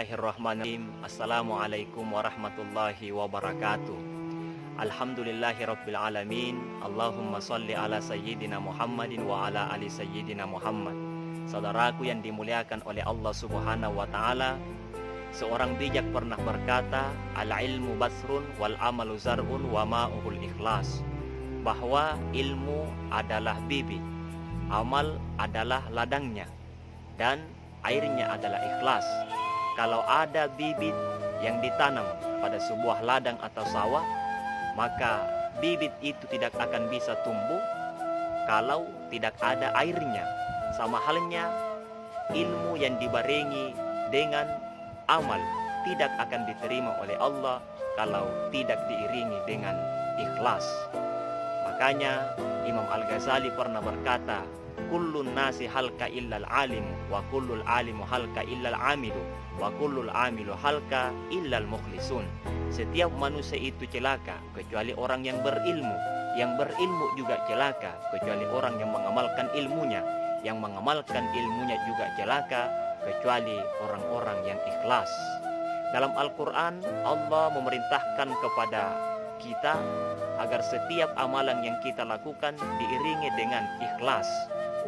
Bismillahirrahmanirrahim. Assalamualaikum warahmatullahi wabarakatuh. Alhamdulillahi rabbil alamin. Allahumma salli ala sayyidina Muhammadin wa ala ali sayyidina Muhammad. Saudaraku yang dimuliakan oleh Allah subhanahu wa ta'ala, seorang bijak pernah berkata, al-ilmu basrun wal amalu zar'un wa ma'uhul ikhlas. Bahwa ilmu adalah bibit, amal adalah ladangnya, dan airnya adalah ikhlas. Kalau ada bibit yang ditanam pada sebuah ladang atau sawah, maka bibit itu tidak akan bisa tumbuh kalau tidak ada airnya. Sama halnya ilmu yang dibarengi dengan amal tidak akan diterima oleh Allah kalau tidak diiringi dengan ikhlas. Makanya Imam Al-Ghazali pernah berkata, kullun nasi halka illal alimu wa kullul alimu halka illal amilu wa kullul amilu halka illal mukhlisun. Setiap manusia itu celaka kecuali orang yang berilmu. Yang berilmu juga celaka kecuali orang yang mengamalkan ilmunya. Yang mengamalkan ilmunya juga celaka kecuali orang-orang yang ikhlas. Dalam Al-Quran, Allah memerintahkan kepada kita agar setiap amalan yang kita lakukan diiringi dengan ikhlas.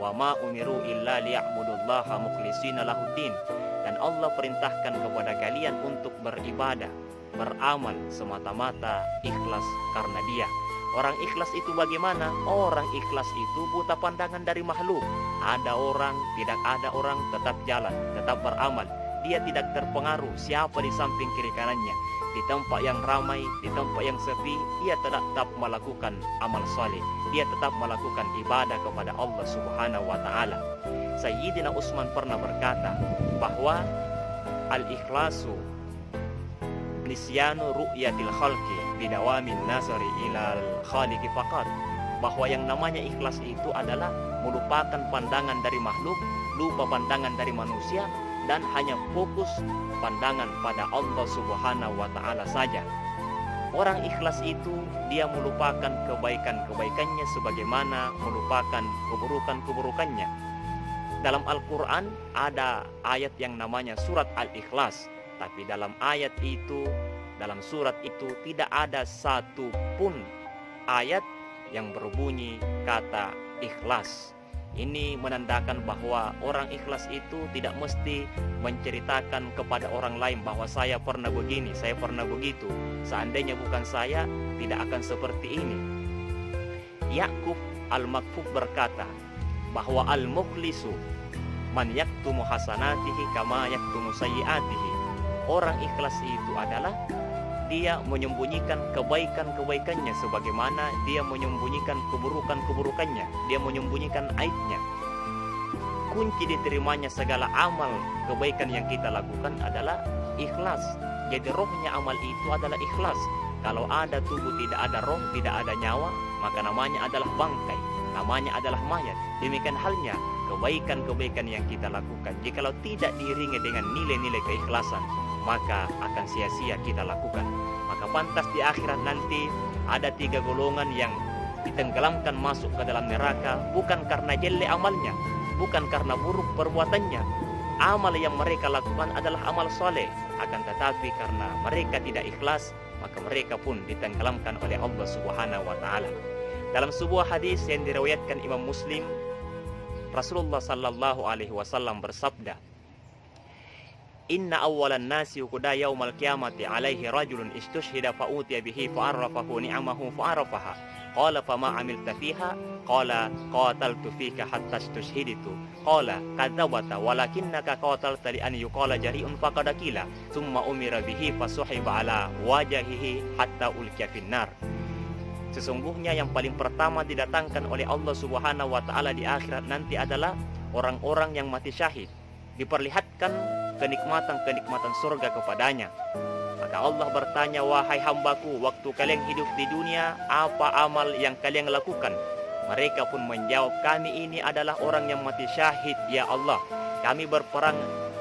Wa ma umiru illa liya'budullaha mukhlishina lahuddin. Dan Allah perintahkan kepada kalian untuk beribadah, beramal semata-mata ikhlas karena Dia. Orang ikhlas itu bagaimana? Orang ikhlas itu buta pandangan dari makhluk. Ada orang, tidak ada orang, tetap jalan, tetap beramal. Dia tidak terpengaruh siapa di samping kiri kanannya. Di tempat yang ramai, di tempat yang sepi, dia tetap melakukan amal saleh. Dia tetap melakukan ibadah kepada Allah subhanahu wa ta'ala. Sayyidina Utsman pernah berkata bahwa al-ikhlasu nisyanu ru'yatil khalqi bidawamin nasari ilal khaliqi faqat. Bahwa yang namanya ikhlas itu adalah melupakan pandangan dari makhluk, lupa pandangan dari manusia, dan hanya fokus pandangan pada Allah subhanahu wa ta'ala saja. Orang ikhlas itu dia melupakan kebaikan-kebaikannya sebagaimana melupakan keburukan-keburukannya. Dalam Al-Quran ada ayat yang namanya surat Al-Ikhlas. Tapi dalam ayat itu, dalam surat itu tidak ada satu pun ayat yang berbunyi kata ikhlas. Ini menandakan bahwa orang ikhlas itu tidak mesti menceritakan kepada orang lain bahwa saya pernah begini, saya pernah begitu. Seandainya bukan saya, tidak akan seperti ini. Ya'qub Al-Makfuf berkata bahwa al-mukhlisu man yaktumu hasanatihi kama yaktumu sayyiatihi. Orang ikhlas itu adalah dia menyembunyikan kebaikan-kebaikannya sebagaimana dia menyembunyikan keburukan-keburukannya. Dia menyembunyikan aibnya. Kunci diterimanya segala amal kebaikan yang kita lakukan adalah ikhlas. Jadi rohnya amal itu adalah ikhlas. Kalau ada tubuh tidak ada roh, tidak ada nyawa, maka namanya adalah bangkai, namanya adalah mayat. Demikian halnya kebaikan-kebaikan yang kita lakukan, jikalau tidak diiringi dengan nilai-nilai keikhlasan, maka akan sia-sia kita lakukan. Maka pantas di akhirat nanti ada 3 golongan yang ditenggelamkan masuk ke dalam neraka, bukan karena jelek amalnya, bukan karena buruk perbuatannya. Amal yang mereka lakukan adalah amal soleh, akan tetapi karena mereka tidak ikhlas, maka mereka pun ditenggelamkan oleh Allah subhanahu wa ta'ala. Dalam sebuah hadis yang diriwayatkan Imam Muslim, Rasulullah sallallahu alaihi wasallam bersabda, Inna awalan nasi yuqda yaumal qiyamati alaihi rajulun istushhida fa'utiya bihi fa'arrafahu ni'amahu fa'arafaha. Qala fama amilta fiha? Qala qataltu fika hatta istushhiditu. Qala kadzabta walakinnaka qatalta li an yuqala jari'un faqad qila. Tsumma umira bihi fasuhiba ala wajhihi hatta ulqiya finnar. Sesungguhnya yang paling pertama didatangkan oleh Allah subhanahu wa ta'ala di akhirat nanti adalah orang-orang yang mati syahid. Diperlihatkan kenikmatan-kenikmatan surga kepadanya. Maka Allah bertanya, wahai hambaku, waktu kalian hidup di dunia, apa amal yang kalian lakukan? Mereka pun menjawab, kami ini adalah orang yang mati syahid, ya Allah. Kami berperang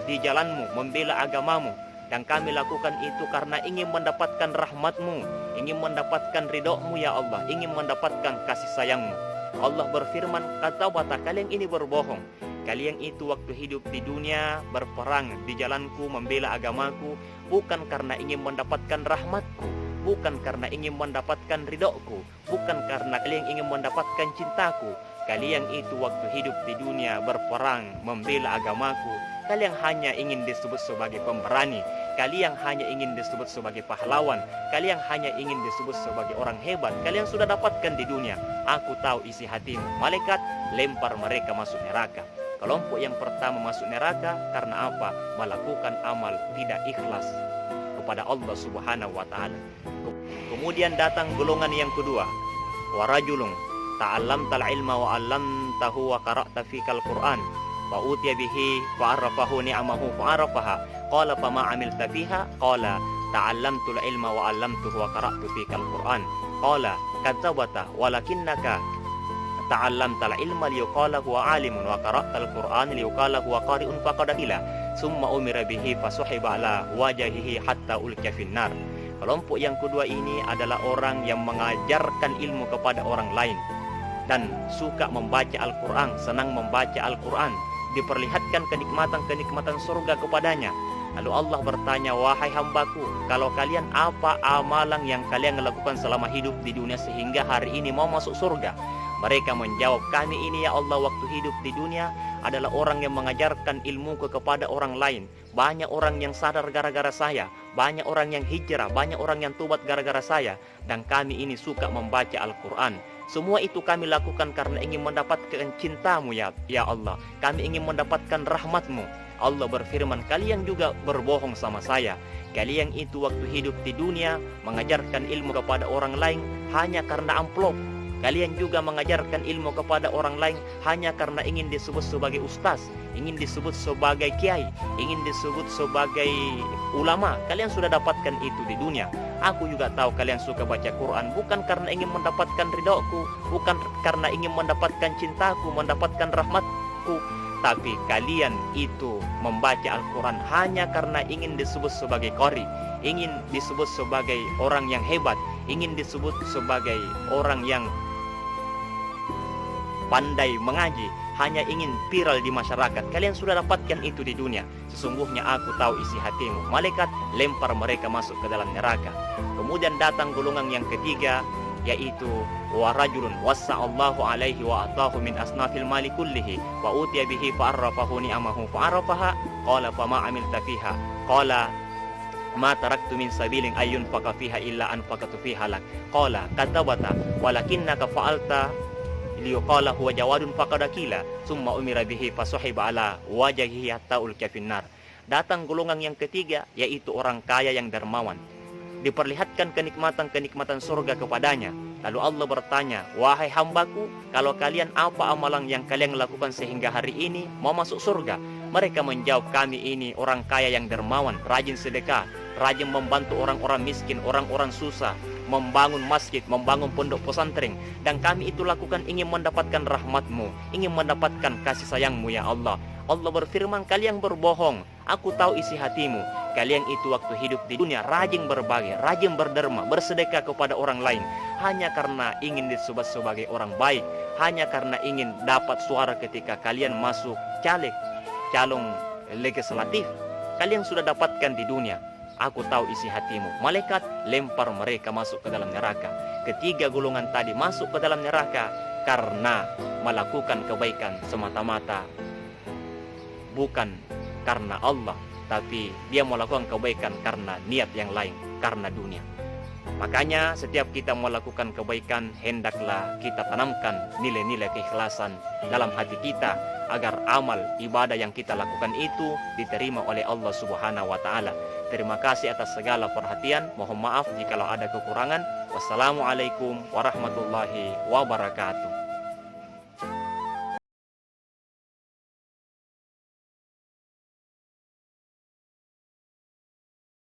di jalanmu, membela agamamu. Dan kami lakukan itu karena ingin mendapatkan rahmatmu, ingin mendapatkan ridhomu ya Allah, ingin mendapatkan kasih sayangmu. Allah berfirman, kata kalian ini berbohong. kalian itu waktu hidup di dunia berperang di jalanku, membela agamaku, bukan karena ingin mendapatkan rahmatku, bukan karena ingin mendapatkan ridhoku, bukan karena kalian ingin mendapatkan cintaku. Kalian itu waktu hidup di dunia berperang membela agamaku, kalian hanya ingin disebut sebagai pemberani, kalian hanya ingin disebut sebagai pahlawan, kalian hanya ingin disebut sebagai orang hebat. Kalian sudah dapatkan di dunia. Aku tahu isi hatimu. Malaikat lempar mereka masuk neraka. Kelompok yang pertama masuk neraka karena apa? Melakukan amal tidak ikhlas kepada Allah Subhanahu wa taala. Kemudian datang golongan yang kedua. Wa rajulun ta'allamtal ilma wa 'allamtahu wa qara'ta fikal Qur'an wa utiya bihi fa arafahu ni'amahu fa arafaha qala fama 'amilta fiha qala ta'allamtul ilma wa 'allamtuhu wa qara'tu fikal Qur'an qala kadzabta walakinnaka ta'allamtal ilma liyuqala huwa 'alimun wa qara'tal Qur'an liyuqala huwa qari'un faqad qila summa umira bihi fasuhiba ala wajhihi hatta ulqiya finnar. Kelompok yang kedua ini adalah orang yang mengajarkan ilmu kepada orang lain dan suka membaca Al-Quran, senang membaca Al-Quran, diperlihatkan kenikmatan-kenikmatan surga kepadanya. Lalu Allah bertanya, wahai hambaku, kalau kalian apa amalan yang kalian lakukan selama hidup di dunia sehingga hari ini mau masuk surga? Mereka menjawab, kami ini ya Allah waktu hidup di dunia adalah orang yang mengajarkan ilmuku kepada orang lain. Banyak orang yang sadar gara-gara saya, banyak orang yang hijrah, banyak orang yang tobat gara-gara saya. Dan kami ini suka membaca Al-Quran. Semua itu kami lakukan karena ingin mendapatkan cintamu ya Allah. Kami ingin mendapatkan rahmatmu. Allah berfirman, kalian juga berbohong sama saya. Kalian itu waktu hidup di dunia mengajarkan ilmu kepada orang lain hanya karena amplop. Kalian juga mengajarkan ilmu kepada orang lain hanya karena ingin disebut sebagai ustaz, ingin disebut sebagai kiai, ingin disebut sebagai ulama. Kalian sudah dapatkan itu di dunia. Aku juga tahu kalian suka baca Quran bukan karena ingin mendapatkan ridhoku, bukan karena ingin mendapatkan cintaku, mendapatkan rahmatku, tapi kalian itu membaca Al-Quran hanya karena ingin disebut sebagai qari, ingin disebut sebagai orang yang hebat, ingin disebut sebagai orang yang pandai mengaji, hanya ingin viral di masyarakat. Kalian sudah dapatkan itu di dunia. Sesungguhnya aku tahu isi hatimu. Malaikat lempar mereka masuk ke dalam neraka. Kemudian datang golongan yang ketiga, yaitu wa rajulun wassa'allahu alaihi wa atahu min asnafil mali kullihi wa utiya bihi fa arrafahu ni'amahu fa arafaha qala fama 'amilta fiha qala ma taraktu min sabilin ayyun faqa fiha illa anfaqatu fiha lak qala kadzabta walakinnaka fa'alta liyuqala huwa jawadun faqad qila summa umira bihi fasuhiba ala wajhihi hatta ulqiya finnar. Datang golongan yang ketiga, yaitu orang kaya yang dermawan. Diperlihatkan kenikmatan-kenikmatan surga kepadanya. Lalu Allah bertanya, wahai hambaku, kalau kalian apa amalan yang kalian lakukan sehingga hari ini mau masuk surga? Mereka menjawab, kami ini orang kaya yang dermawan, rajin sedekah, rajin membantu orang-orang miskin, orang-orang susah, membangun masjid, membangun pondok pesantren. Dan kami itu lakukan ingin mendapatkan rahmatmu, ingin mendapatkan kasih sayangmu ya Allah. Allah berfirman, kalian berbohong. Aku tahu isi hatimu. Kalian itu waktu hidup di dunia rajin berbagi, rajin berderma, bersedekah kepada orang lain hanya karena ingin disebut sebagai orang baik, hanya karena ingin dapat suara ketika kalian masuk calon legislatif. Kalian sudah dapatkan di dunia. Aku tahu isi hatimu. Malaikat lempar mereka masuk ke dalam neraka. Ketiga golongan tadi masuk ke dalam neraka karena melakukan kebaikan semata-mata, bukan karena Allah, tapi dia melakukan kebaikan karena niat yang lain, karena dunia. Makanya setiap kita melakukan kebaikan, hendaklah kita tanamkan nilai-nilai keikhlasan dalam hati kita agar amal ibadah yang kita lakukan itu diterima oleh Allah Subhanahu wa taala. Terima kasih atas segala perhatian. Mohon maaf jikalau ada kekurangan. Wassalamualaikum warahmatullahi wabarakatuh.